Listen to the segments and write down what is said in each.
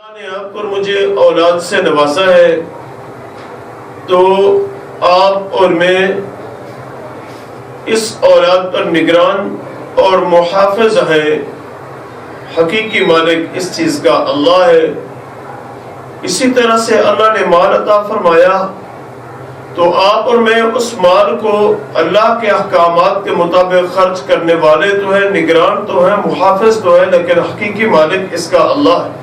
اللہ نے آپ پر مجھے اولاد سے نوازا ہے تو آپ اور میں اس اولاد پر نگران اور محافظ ہے۔ حقیقی مالک اس چیز کا اللہ ہے۔ اسی طرح سے اللہ نے مال عطا فرمایا تو آپ اور میں اس مال کو اللہ کے احکامات کے مطابق خرچ کرنے والے تو ہیں، نگران تو ہیں، محافظ تو ہیں، لیکن حقیقی مالک اس کا اللہ ہے۔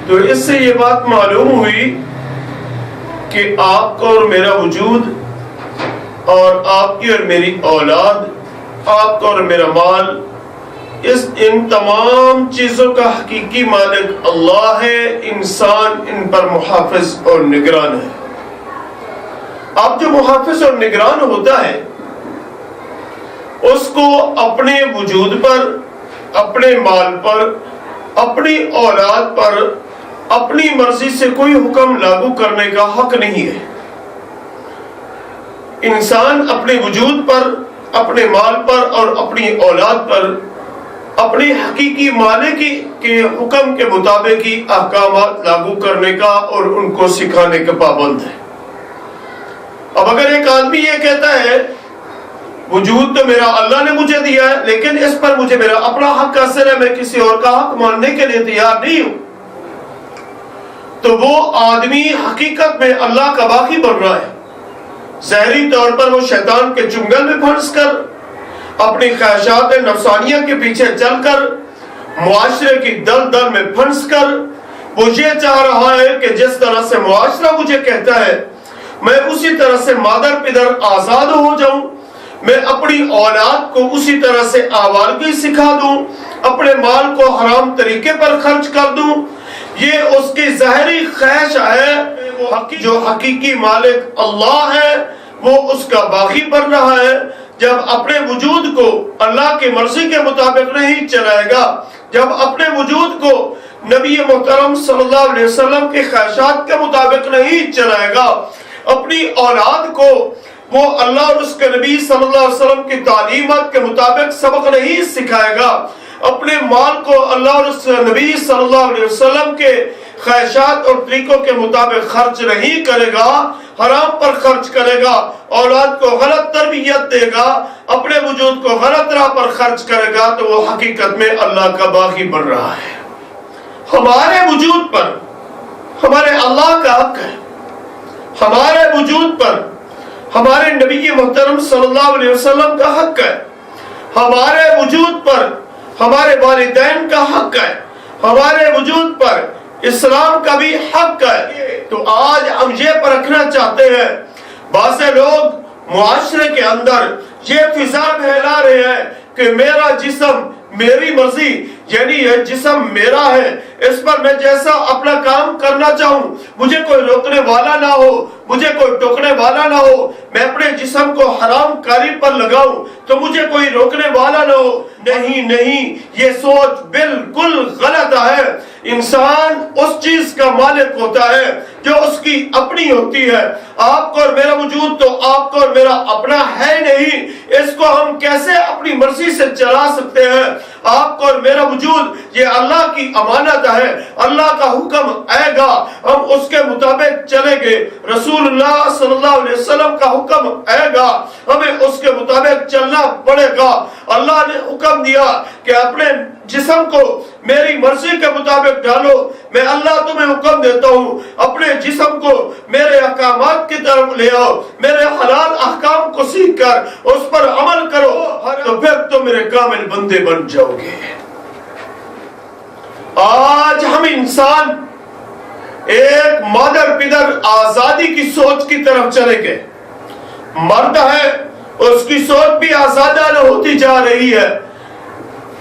تو اس سے یہ بات معلوم ہوئی کہ آپ کا اور میرا وجود اور آپ کی اور میری اولاد، آپ کا اور میرا مال، ان تمام چیزوں کا حقیقی مالک اللہ ہے۔ انسان ان پر محافظ اور نگران ہے۔ اب جو محافظ اور نگران ہوتا ہے اس کو اپنے وجود پر، اپنے مال پر، اپنی اولاد پر اپنی مرضی سے کوئی حکم لاگو کرنے کا حق نہیں ہے۔ انسان اپنے وجود پر، اپنے مال پر اور اپنی اولاد پر اپنے حقیقی مالک کے حکم کے مطابق ہی احکامات لاگو کرنے کا اور ان کو سکھانے کا پابند ہے۔ اب اگر ایک آدمی یہ کہتا ہے وجود تو میرا اللہ نے مجھے دیا ہے لیکن اس پر مجھے میرا اپنا حق حاصل ہے، میں کسی اور کا حق ماننے کے لیے تیار نہیں ہوں، تو وہ آدمی حقیقت میں اللہ کا باغی بن رہا ہے۔ ظاہری طور پر وہ شیطان کے چنگل میں پھنس کر، اپنی خواہشات نفسانیہ کے پیچھے چل کر، معاشرے کی دلدل میں پھنس کر وہ یہ چاہ رہا ہے کہ جس طرح سے معاشرہ مجھے کہتا ہے میں اسی طرح سے مادر پدر آزاد ہو جاؤں، میں اپنی اولاد کو اسی طرح سے آوارگی سکھا دوں، اپنے مال کو حرام طریقے پر خرچ کر دوں۔ یہ اس کی ظاہری خواہش ہے۔ جو حقیقی مالک اللہ ہے وہ اس کا باغی بن رہا ہے۔ جب اپنے وجود کو اللہ کی مرضی کے مطابق نہیں چلائے گا، جب اپنے وجود کو نبی محترم صلی اللہ علیہ وسلم کے خواہشات کے مطابق نہیں چلائے گا، اپنی اولاد کو وہ اللہ اور اس کے نبی صلی اللہ علیہ وسلم کی تعلیمات کے مطابق سبق نہیں سکھائے گا، اپنے مال کو اللہ اور اس نبی صلی اللہ علیہ وسلم کے خواہشات اور طریقوں کے مطابق خرچ نہیں کرے گا، حرام پر خرچ کرے گا، اولاد کو غلط تربیت دے گا، اپنے وجود کو غلط راہ پر خرچ کرے گا، تو وہ حقیقت میں اللہ کا باغی بن رہا ہے۔ ہمارے وجود پر ہمارے اللہ کا حق ہے، ہمارے وجود پر ہمارے نبی محترم صلی اللہ علیہ وسلم کا حق ہے، ہمارے وجود پر ہمارے والدین کا حق ہے، ہمارے وجود پر اسلام کا بھی حق ہے۔ تو آج ہم یہ پرکھنا چاہتے ہیں، بعض لوگ معاشرے کے اندر یہ فضا پھیلا رہے ہیں کہ میرا جسم میری مرضی، یعنی یہ جسم میرا ہے، اس پر میں جیسا اپنا کام کرنا چاہوں، مجھے کوئی روکنے والا نہ ہو، مجھے کوئی ٹوکنے والا نہ ہو، میں اپنے جسم کو حرام کاری پر لگاؤں تو مجھے کوئی روکنے والا نہ ہو۔ نہیں نہیں، یہ سوچ بالکل غلط ہے۔ انسان اس چیز کا مالک ہوتا ہے جو اس کی اپنی ہوتی ہے۔ آپ کو اور میرا وجود تو آپ کو اور میرا اپنا ہے نہیں، اس کو ہم کیسے اپنی مرضی سے چلا سکتے ہیں؟ آپ کو اور میرا وجود یہ اللہ کی امانت ہے، اللہ کا حکم آئے گا ہم اس کے مطابق چلیں گے، رسول اللہ صلی اللہ علیہ وسلم کا حکم آئے گا ہمیں اس کے مطابق چلنا پڑے گا۔ اللہ نے حکم دیا کہ اپنے جسم کو میری مرضی کے مطابق ڈالو، میں اللہ تمہیں حکم دیتا ہوں اپنے جسم کو میرے احکامات کی طرف لے آؤ، میرے حلال احکام کو سیکھ کر اس پر عمل کرو، تو پھر تم میرے کامل بندے بن جاؤ گے۔ آج ہم انسان ایک مادر پدر آزادی کی سوچ کی طرف چلے گئے۔ مرد ہے اس کی سوچ بھی آزادانہ ہوتی جا رہی ہے،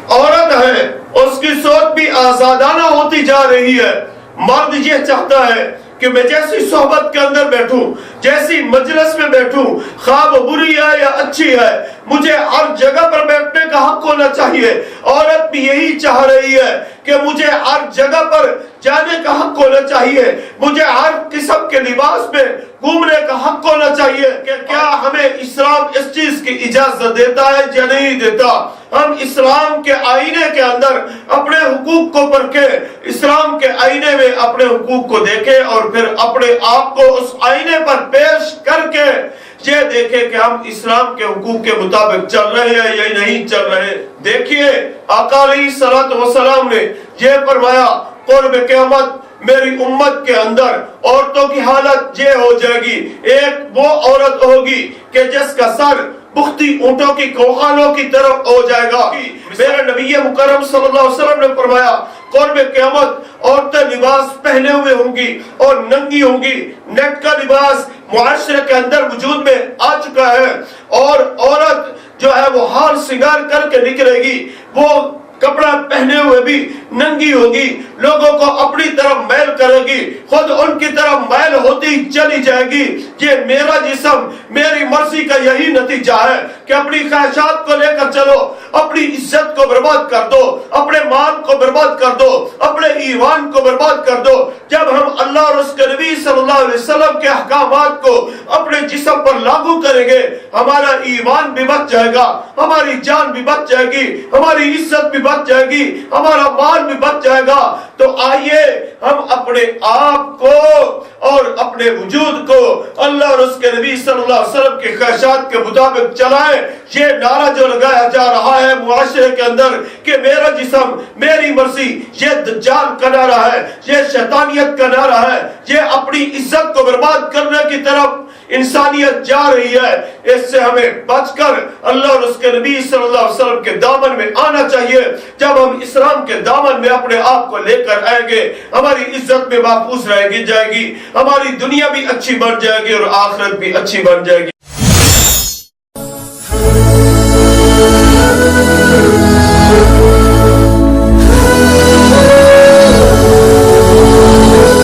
عورت ہے اس کی سوچ بھی آزادانہ ہوتی جا رہی ہے۔ مرد یہ چاہتا ہے کہ میں جیسی صحبت کے اندر بیٹھوں، جیسی مجلس میں بیٹھوں، خواہ وہ بری ہے یا اچھی ہے، مجھے ہر جگہ پر بیٹھنے کا حق ہونا چاہیے۔ عورت بھی یہی چاہ رہی ہے کہ مجھے ہر جگہ پر جانے کا حق ہونا چاہیے، مجھے ہر قسم کے لباس میں گھومنے کا حق ہونا چاہیے۔ کہ کیا ہمیں اسلام اس چیز کی اجازت دیتا ہے یا نہیں دیتا؟ ہم اسلام کے آئینے کے اندر اپنے حقوق کو پرکھے، اسلام کے آئینے میں اپنے حقوق کو دیکھے اور پھر اپنے آپ کو اس آئینے پر پیش کر کے یہ دیکھے کہ ہم اسلام کے حقوق کے مطابق چل رہے ہیں یا نہیں چل رہے۔ دیکھیے آقا علیہ الصلوۃ والسلام نے یہ فرمایا قرب قیامت میری امت کے اندر عورتوں کی حالت یہ ہو جائے گی، ایک وہ عورت ہوگی کہ جس کا سر بختی اونٹوں کی کوہانوں کی طرف ہو جائے گا۔ میرے نبی مکرم صلی اللہ علیہ وسلم نے فرمایا قرب قیامت عورتیں لباس پہنے ہوئے ہوں گی اور ننگی ہوں گی۔ نیٹ کا لباس معاشرے کے اندر وجود میں آ چکا ہے، اور عورت جو ہے وہ ہار سنگار کر کے نکلے گی، وہ کپڑا پہنے ہوئے بھی ننگی ہوگی، لوگوں کو اپنی طرف میل کرے گی، خود ان کی طرف میل ہوتی چلی جائے گی۔ یہ میرا جسم میری مرضی کا یہی نتیجہ ہے کہ اپنی خواہشات کو لے کر چلو، اپنی عزت کو برباد کر دو، اپنے مال کو برباد کر دو، اپنے ایمان کو برباد کر دو۔ جب ہم اللہ اور اس کے نبی صلی اللہ علیہ وسلم کے احکامات کو اپنے جسم پر لاگو کریں گے، ہمارا ایمان بھی بچ جائے گا، ہماری جان بھی بچ جائے گی، ہماری عزت بھی بچ جائے گی، ہمارا مال بھی بچ جائے گا۔ تو آئیے ہم اپنے آپ کو اور اپنے وجود کو اللہ اور اس کے نبی صلی اللہ علیہ وسلم کی خواہشات کے مطابق چلائیں۔ یہ نعرہ جو لگایا جا رہا ہے معاشرے کے اندر کہ میرا جسم میری مرضی، یہ دجال کا نعرہ ہے، یہ شیطانیت کا نعرہ ہے، یہ اپنی عزت کو برباد کرنے کی طرف انسانیت جا رہی ہے۔ اس سے ہمیں بچ کر اللہ اور اس کے نبی صلی اللہ علیہ وسلم کے دامن میں آنا چاہیے۔ جب ہم اسلام کے دامن میں اپنے آپ کو لے کر آئیں گے، ہماری عزت میں محفوظ رہ جائے گی، ہماری دنیا بھی اچھی بن جائے گی اور آخرت بھی اچھی بن جائے گی۔